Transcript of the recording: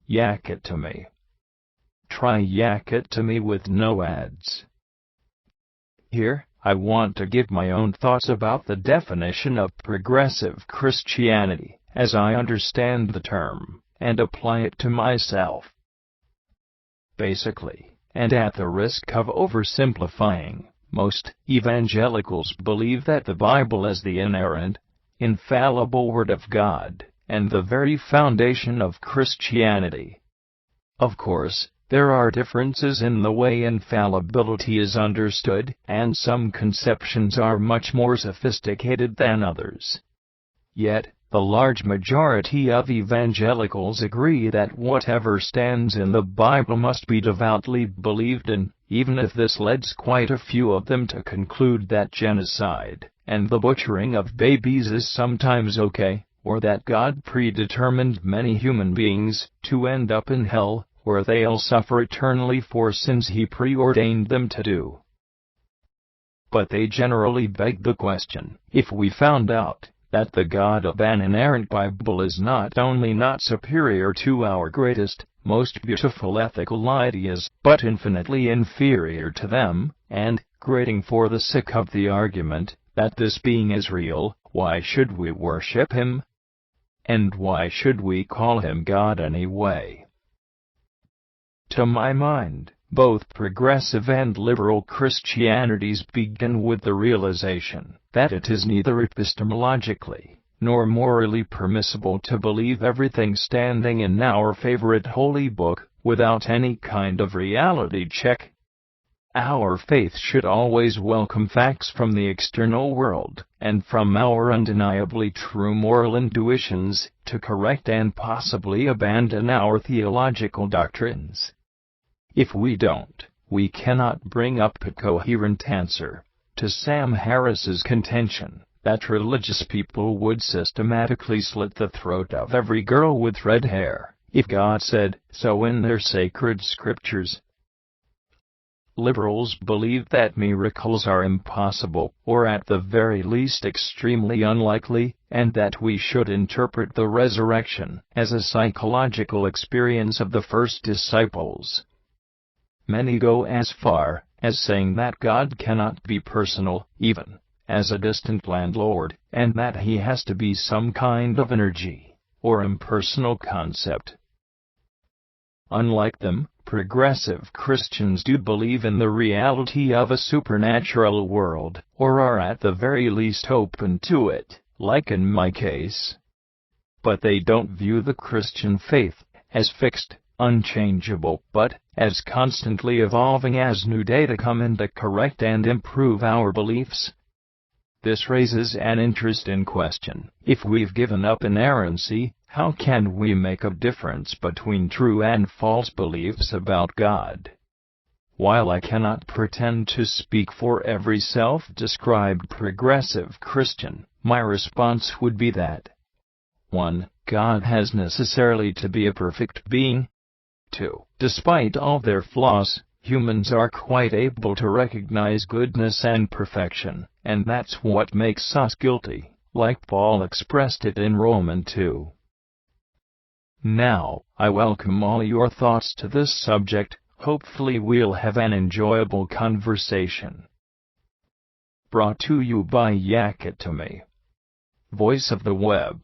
Yak It To Me. Try Yak It To Me with no ads. Here, I want to give my own thoughts about the definition of progressive Christianity, as I understand the term, and apply it to myself. Basically, and at the risk of oversimplifying, most evangelicals believe that the Bible is the inerrant, infallible Word of God, and the very foundation of Christianity. Of course, there are differences in the way infallibility is understood, and some conceptions are much more sophisticated than others. Yet, the large majority of evangelicals agree that whatever stands in the Bible must be devoutly believed in, even if this leads quite a few of them to conclude that genocide and the butchering of babies is sometimes okay, or that God predetermined many human beings to end up in hell, where they'll suffer eternally for sins He preordained them to do. But they generally beg the question, if we found out that the God of an inerrant Bible is not only not superior to our greatest, most beautiful ethical ideas, but infinitely inferior to them, and, grading for the sake of the argument, that this being is real, why should we worship Him? And why should we call Him God anyway? To my mind, both progressive and liberal Christianities begin with the realization that it is neither epistemologically nor morally permissible to believe everything standing in our favorite holy book without any kind of reality check. Our faith should always welcome facts from the external world and from our undeniably true moral intuitions to correct and possibly abandon our theological doctrines. If we don't, we cannot bring up a coherent answer to Sam Harris's contention that religious people would systematically slit the throat of every girl with red hair, if God said so in their sacred scriptures. Liberals believe that miracles are impossible, or at the very least extremely unlikely, and that we should interpret the resurrection as a psychological experience of the first disciples. Many go as far as saying that God cannot be personal, even as a distant landlord, and that He has to be some kind of energy, or impersonal concept. Unlike them, progressive Christians do believe in the reality of a supernatural world, or are at the very least open to it, like in my case. But they don't view the Christian faith as fixed, unchangeable, but as constantly evolving as new data come in to correct and improve our beliefs. This raises an interesting question. If we've given up inerrancy, how can we make a difference between true and false beliefs about God? While I cannot pretend to speak for every self-described progressive Christian, my response would be that 1. God has necessarily to be a perfect being. 2. Despite all their flaws, humans are quite able to recognize goodness and perfection, and that's what makes us guilty, like Paul expressed it in Romans 2. Now, I welcome all your thoughts to this subject. Hopefully we'll have an enjoyable conversation. Brought to you by Yak It To Me. Voice of the Web.